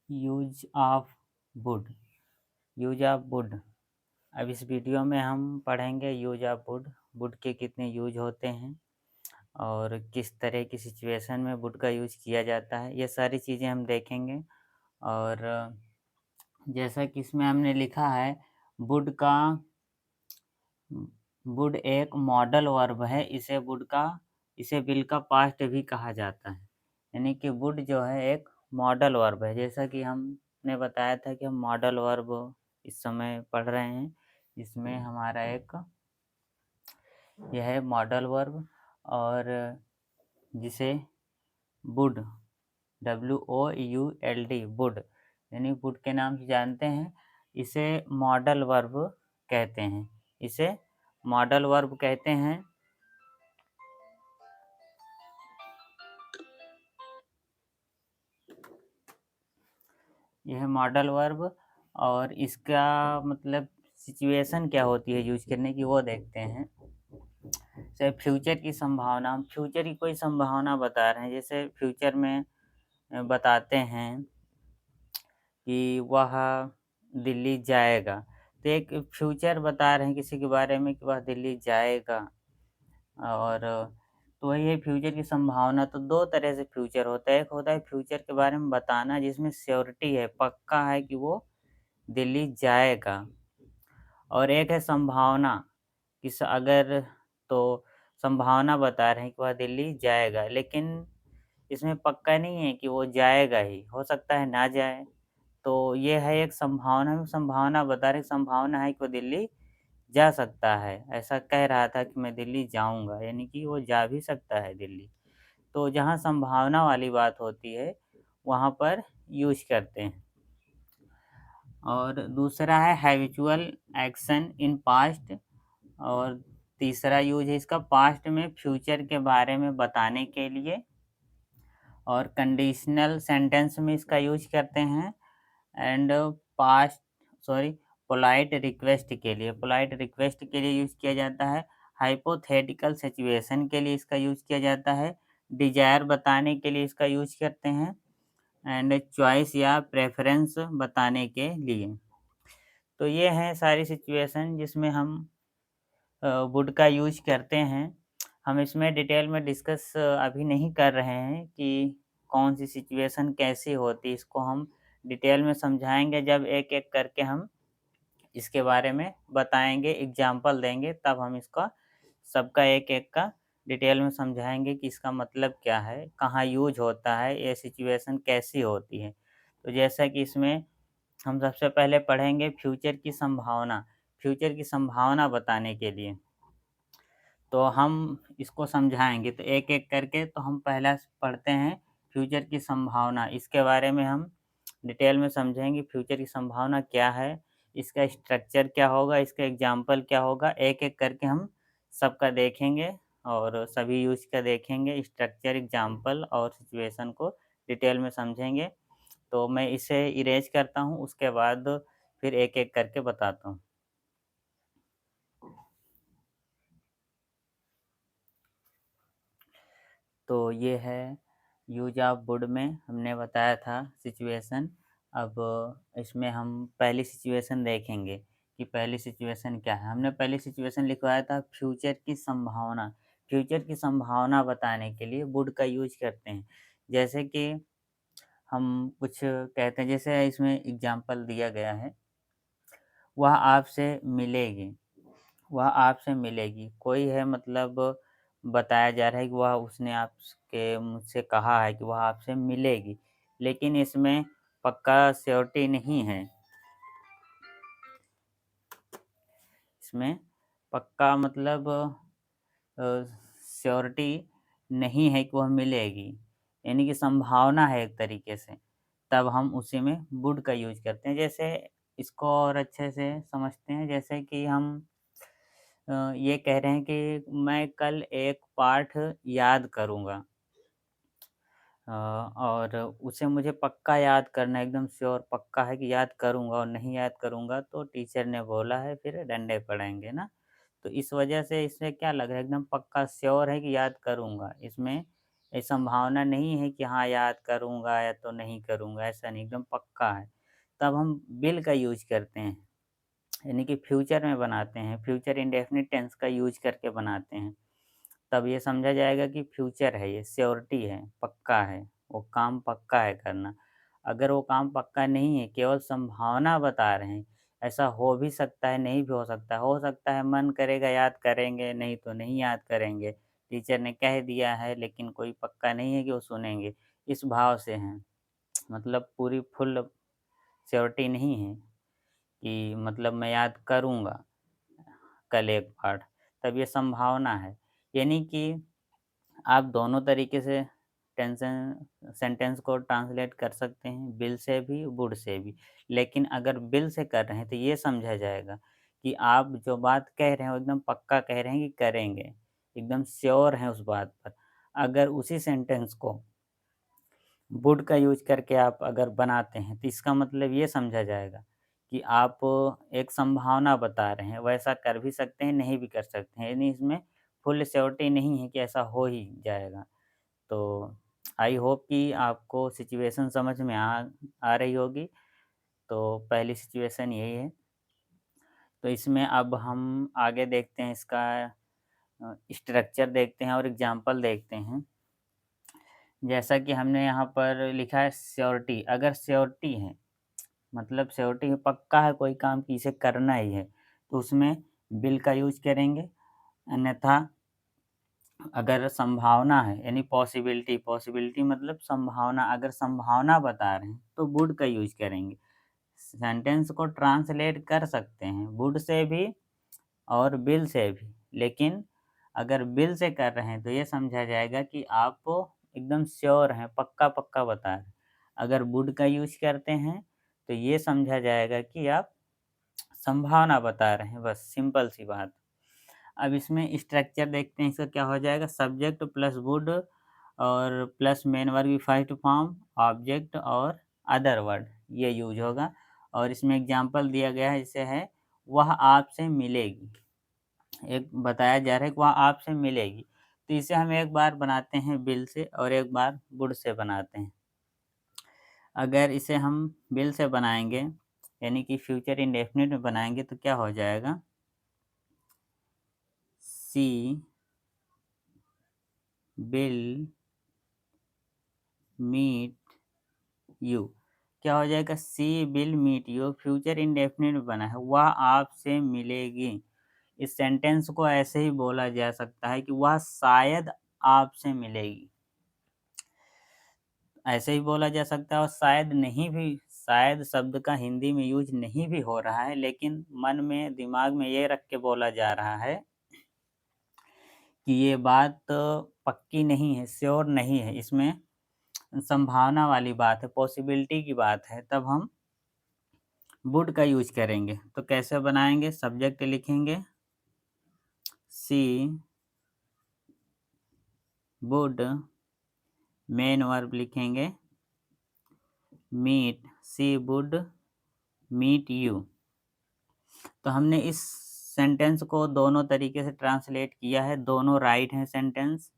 Use of would. Use of would. अब इस video में हम पढ़ेंगे यूज ऑफ वुड। वुड के कितने यूज होते हैं और किस तरह की सिचुएशन में वुड का यूज किया जाता है, ये सारी चीज़ें हम देखेंगे। और जैसा कि इसमें हमने लिखा है, वुड का वुड एक मॉडल वर्ब है। इसे विल का पास्ट भी कहा जाता है। यानी कि वुड जो है एक मॉडल वर्ब है। जैसा कि हमने बताया था कि हम मॉडल वर्ब इस समय पढ़ रहे हैं। इसमें हमारा यह है मॉडल वर्ब, और जिसे वुड WOULD वुड यानी वुड के नाम से जानते हैं। इसे मॉडल वर्ब कहते हैं। इसे मॉडल वर्ब कहते हैं। यह मॉडल वर्ब, और इसका मतलब सिचुएशन क्या होती है यूज करने की, वो देखते हैं। जैसे फ्यूचर की संभावना, हम फ्यूचर की कोई संभावना बता रहे हैं। जैसे फ्यूचर में बताते हैं कि वह दिल्ली जाएगा। तो एक फ्यूचर बता रहे हैं किसी के बारे में कि वह दिल्ली जाएगा। और तो वही है फ्यूचर की संभावना। तो दो तरह से फ्यूचर होता है। एक होता है फ्यूचर के बारे में बताना जिसमें श्योरिटी है, पक्का है कि वो दिल्ली जाएगा। और एक है संभावना, अगर तो संभावना बता रहे हैं कि वह दिल्ली जाएगा, लेकिन इसमें पक्का नहीं है कि वो जाएगा ही, हो सकता है ना जाए। तो ये है एक संभावना। संभावना बता रहे, संभावना है कि वो दिल्ली जा सकता है। ऐसा कह रहा था कि मैं दिल्ली जाऊँगा, यानी कि वो जा भी सकता है दिल्ली। तो जहाँ संभावना वाली बात होती है, वहाँ पर यूज़ करते हैं। और दूसरा है हैबिचुअल एक्शन इन पास्ट। और तीसरा यूज़ है इसका पास्ट में फ्यूचर के बारे में बताने के लिए। और कंडीशनल सेंटेंस में इसका यूज़ करते हैं। And past sorry polite request के लिए, यूज़ किया जाता है। हाइपोथेटिकल सिचुएशन के लिए इसका यूज़ किया जाता है। डिज़ायर बताने के लिए इसका यूज़ करते हैं। एंड चॉइस या प्रेफ़रेंस बताने के लिए। तो ये हैं सारी सिचुएशन जिसमें हम वुड का यूज़ करते हैं। हम इसमें डिटेल में डिस्कस अभी नहीं कर रहे हैं कि कौन-सी सिचुएशन कैसी होती है। इसको हम डिटेल में समझाएँगे जब एक-एक करके हम इसके बारे में बताएँगे, एग्ज़ाम्पल देंगे, तब हम इसका सबका एक-एक का डिटेल में समझाएँगे कि इसका मतलब क्या है, कहाँ यूज़ होता है, ये सिचुएशन कैसी होती है। तो जैसा कि इसमें हम सबसे पहले पढ़ेंगे फ्यूचर की संभावना बताने के लिए। तो हम इसको समझाएँगे, तो एक-एक करके। तो हम पहला पढ़ते हैं फ्यूचर की संभावना। इसके बारे में हम डिटेल में समझेंगे, फ्यूचर की संभावना क्या है, इसका स्ट्रक्चर क्या होगा, इसका एग्ज़ाम्पल क्या होगा, एक-एक करके हम सबका देखेंगे और सभी यूज़ का देखेंगे। स्ट्रक्चर, एग्ज़ाम्पल और सिचुएशन को डिटेल में समझेंगे। तो मैं इसे इरेज़ करता हूँ, उसके बाद फिर एक-एक करके बताता हूँ। तो ये है यूज ऑफ वुड में हमने बताया था सिचुएशन। अब इसमें हम पहली सिचुएशन देखेंगे कि पहली सिचुएशन क्या है। हमने पहली सिचुएशन लिखवाया था फ्यूचर की संभावना। फ्यूचर की संभावना बताने के लिए वुड का यूज करते हैं। जैसे कि हम कुछ कहते हैं, जैसे इसमें एग्जांपल दिया गया है, वह आपसे मिलेगी। वह आपसे मिलेगी। कोई है, मतलब बताया जा रहा है कि वह उसने आपके मुझसे कहा है कि वह आपसे मिलेगी। लेकिन इसमें पक्का श्योरिटी नहीं है। इसमें पक्का मतलब श्योरिटी नहीं है कि वह मिलेगी। यानी कि संभावना है एक तरीके से। तब हम उसी में वुड का यूज़ करते हैं। जैसे इसको और अच्छे से समझते हैं, जैसे कि हम ये कह रहे हैं कि मैं कल एक पाठ याद करूँगा। और उसे मुझे पक्का याद करना है, एकदम श्योर पक्का है कि याद करूँगा, और नहीं याद करूँगा तो टीचर ने बोला है फिर डंडे पड़ेंगे ना। तो इस वजह से इससे क्या लग रहा है, एकदम पक्का श्योर है कि याद करूँगा। इसमें ये संभावना नहीं है कि हाँ, याद करूँगा या तो नहीं करूँगा, ऐसा नहीं, एकदम पक्का है। तब हम विल का यूज़ करते हैं, यानी कि फ्यूचर में बनाते हैं, फ्यूचर इंडेफिनिट टेंस का यूज़ करके बनाते हैं। तब ये समझा जाएगा कि फ्यूचर है ये, श्योरिटी है, पक्का है, वो काम पक्का है करना। अगर वो काम पक्का नहीं है, केवल संभावना बता रहे हैं, ऐसा हो भी सकता है, नहीं भी हो सकता है मन करेगा याद करेंगे, नहीं तो नहीं याद करेंगे। टीचर ने कह दिया है लेकिन कोई पक्का नहीं है कि वो सुनेंगे, इस भाव से हैं। मतलब पूरी फुल श्योरिटी नहीं है कि मतलब मैं याद करूँगा कल एक पाठ, तब ये संभावना है। यानी कि आप दोनों तरीके से टेंसन सेंटेंस को ट्रांसलेट कर सकते हैं, विल से भी, वुड से भी। लेकिन अगर विल से कर रहे हैं तो ये समझा जाएगा कि आप जो बात कह रहे हैं वो एकदम पक्का कह रहे हैं कि करेंगे, एकदम श्योर हैं उस बात पर। अगर उसी सेंटेंस को वुड का यूज़ करके आप अगर बनाते हैं तो इसका मतलब ये समझा जाएगा कि आप एक संभावना बता रहे हैं, वैसा कर भी सकते हैं, नहीं भी कर सकते हैं। यानी इसमें फुल श्योरिटी नहीं है कि ऐसा हो ही जाएगा। तो आई होप कि आपको सिचुएशन समझ में आ रही होगी। तो पहली सिचुएशन यही है। तो इसमें अब हम आगे देखते हैं इसका स्ट्रक्चर देखते हैं और एग्ज़ाम्पल देखते हैं। जैसा कि हमने यहाँ पर लिखा है श्योरिटी, अगर श्योरिटी है मतलब श्योरिटी है, पक्का है कोई काम कि इसे करना ही है, तो उसमें विल का यूज़ करेंगे। अन्यथा अगर संभावना है यानी पॉसिबिलिटी, पॉसिबिलिटी मतलब संभावना, अगर संभावना बता रहे हैं तो वुड का यूज़ करेंगे। सेंटेंस को ट्रांसलेट कर सकते हैं वुड से भी और विल से भी, लेकिन अगर विल से कर रहे हैं तो ये समझा जाएगा कि आप एकदम श्योर हैं, पक्का-पक्का बता रहे हैं। अगर वुड का यूज़ करते हैं तो ये समझा जाएगा कि आप संभावना बता रहे हैं, बस सिंपल सी बात। अब इसमें स्ट्रक्चर देखते हैं, इसका क्या हो जाएगा, सब्जेक्ट प्लस वुड और प्लस मेन वर्ब की फर्स्ट फॉर्म, ऑब्जेक्ट और अदर वर्ड, ये यूज़ होगा। और इसमें एग्ज़ाम्पल दिया गया है, जैसे है वह आपसे मिलेगी। एक बताया जा रहा है कि वह आपसे मिलेगी। तो इसे हम एक बार बनाते हैं विल से और एक बार वुड से बनाते हैं। अगर इसे हम विल से बनाएँगे, यानी कि फ्यूचर इंडेफिनिट में बनाएँगे तो क्या हो जाएगा, सी विल मीट यू। क्या हो जाएगा, see will meet you, future indefinite में बना है, वह आपसे मिलेगी। इस सेंटेंस को ऐसे ही बोला जा सकता है कि वह शायद आपसे मिलेगी। ऐसे ही बोला जा सकता है और शायद नहीं भी, शायद शब्द का हिंदी में यूज़ नहीं भी हो रहा है, लेकिन मन में, दिमाग में ये रख के बोला जा रहा है कि ये बात पक्की नहीं है, श्योर नहीं है, इसमें संभावना वाली बात है, पॉसिबिलिटी की बात है, तब हम वुड का यूज़ करेंगे। तो कैसे बनाएँगे, सब्जेक्ट लिखेंगे सी वुड, मेन वर्ब लिखेंगे meet, she would meet you. तो हमने इस सेंटेंस को दोनों तरीके से ट्रांसलेट किया है, दोनों राइट हैं सेंटेंस।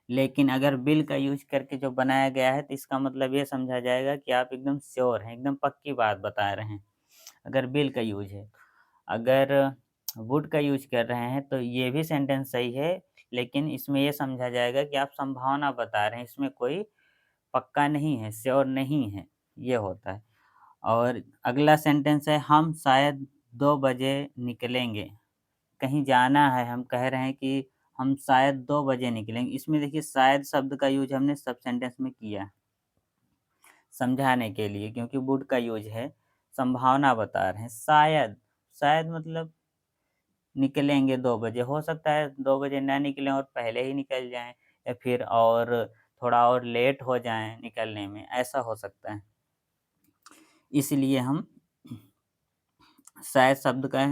लेकिन अगर विल का यूज़ करके जो बनाया गया है, तो इसका मतलब ये समझा जाएगा कि आप एकदम श्योर हैं, एकदम पक्की बात बता रहे हैं, अगर विल का यूज़ है। अगर वुड का यूज़ कर रहे हैं, तो ये भी सेंटेंस सही है, लेकिन इसमें ये समझा जाएगा कि आप संभावना बता रहे हैं, इसमें कोई पक्का नहीं है, श्योर नहीं है, ये होता है। और अगला सेंटेंस है, हम शायद 2 बजे निकलेंगे। कहीं जाना है, हम कह रहे हैं कि हम शायद 2 बजे निकलेंगे। इसमें देखिए शायद शब्द का यूज़ हमने सब सेंटेंस में किया है, समझाने के लिए, क्योंकि वुड का यूज़ है, संभावना बता रहे हैं। शायद, शायद मतलब निकलेंगे 2 बजे, हो सकता है 2 बजे ना निकलें और पहले ही निकल जाएँ या फिर और थोड़ा और लेट हो जाएँ निकलने में, ऐसा हो सकता है। इसलिए हम शायद शब्द का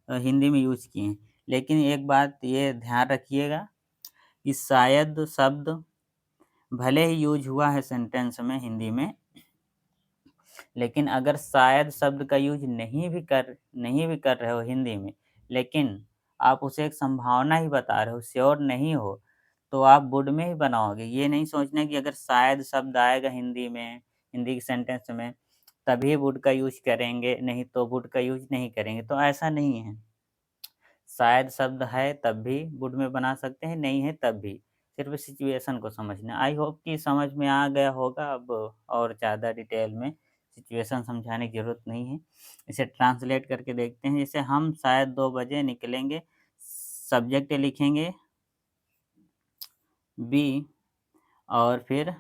हिंदी में यूज़ किए हैं। लेकिन एक बात ये ध्यान रखिएगा कि शायद शब्द भले ही यूज़ हुआ है सेंटेंस में हिंदी में, लेकिन अगर शायद शब्द का यूज़ नहीं भी कर रहे हो हिंदी में, लेकिन आप उसे एक संभावना ही बता रहे हो, श्योर नहीं हो, तो आप वुड में ही बनाओगे। ये नहीं सोचना कि अगर शायद शब्द आएगा हिंदी में, हिंदी के सेंटेंस में, तभी वुड का यूज़ करेंगे, नहीं तो वुड का यूज़ नहीं करेंगे, तो ऐसा नहीं है। शायद शब्द है तब भी वुड में बना सकते हैं, नहीं है तब भी। सिर्फ़ सिचुएशन को समझना है। आई होप कि समझ में आ गया होगा अब और ज़्यादा डिटेल में सिचुएशन समझाने की ज़रूरत नहीं है। इसे ट्रांसलेट करके देखते हैं। जैसे हम शायद 2 बजे निकलेंगे, सब्जेक्ट लिखेंगे बी और फिर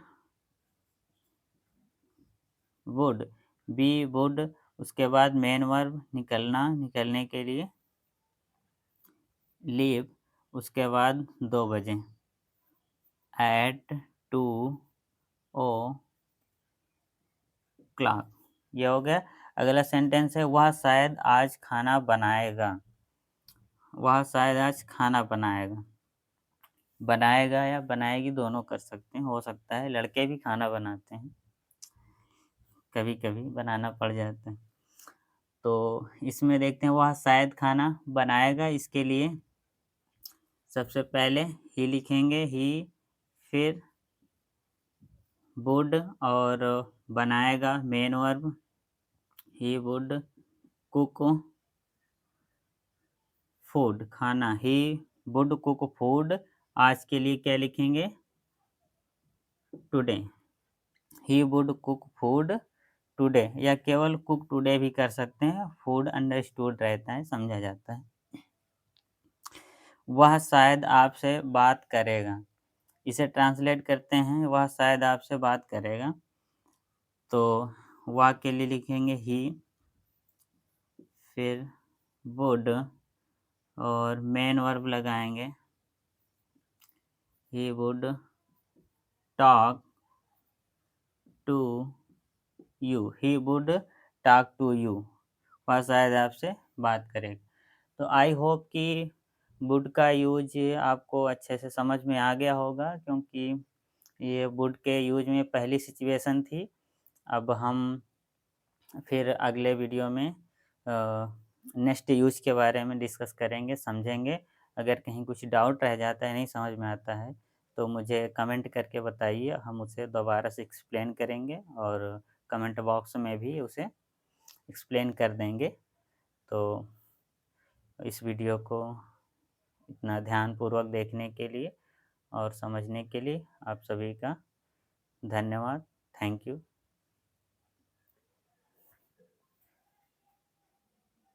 वुड, बी वुड उसके बाद मेन वर्ब निकलना, निकलने के लिए लीव उसके बाद 2 बजे एट 2 ओ क्लॉक ये हो गया। अगला सेंटेंस है वह शायद आज खाना बनाएगा। वह शायद आज खाना बनाएगा। बनाएगा या बनाएगी दोनों कर सकते हैं, हो सकता है लड़के भी खाना बनाते हैं, कभी-कभी बनाना पड़ जाता है। तो इसमें देखते हैं वह शायद खाना बनाएगा, इसके लिए सबसे पहले ही लिखेंगे ही, फिर वुड और बनाएगा main verb he would cook food खाना, ही वुड कुक फूड। आज के लिए क्या लिखेंगे? Today. He would cook food today या केवल कुक टुडे भी कर सकते हैं। फूड अंडरस्टूड रहता है, समझा जाता है। वह शायद आपसे बात करेगा। इसे ट्रांसलेट करते हैं, वह शायद आपसे बात करेगा। तो वह के लिए लिखेंगे ही, फिर वुड और मेन वर्ब लगाएँगे। He would talk to you, he would talk to you. वह शायद आपसे बात करेगा। तो आई होप कि वुड का यूज़ आपको अच्छे से समझ में आ गया होगा, क्योंकि ये वुड के यूज़ में पहली सिचुएशन थी। अब हम फिर अगले वीडियो में नेक्स्ट यूज़ के बारे में डिस्कस करेंगे, समझेंगे। अगर कहीं कुछ डाउट रह जाता है, नहीं समझ में आता है, तो मुझे कमेंट करके बताइए, हम उसे दोबारा से एक्सप्लेन करेंगे और कमेंट बॉक्स में भी उसे एक्सप्लेन कर देंगे। तो इस वीडियो को इतना ध्यानपूर्वक देखने के लिए और समझने के लिए आप सभी का धन्यवाद। Thank you.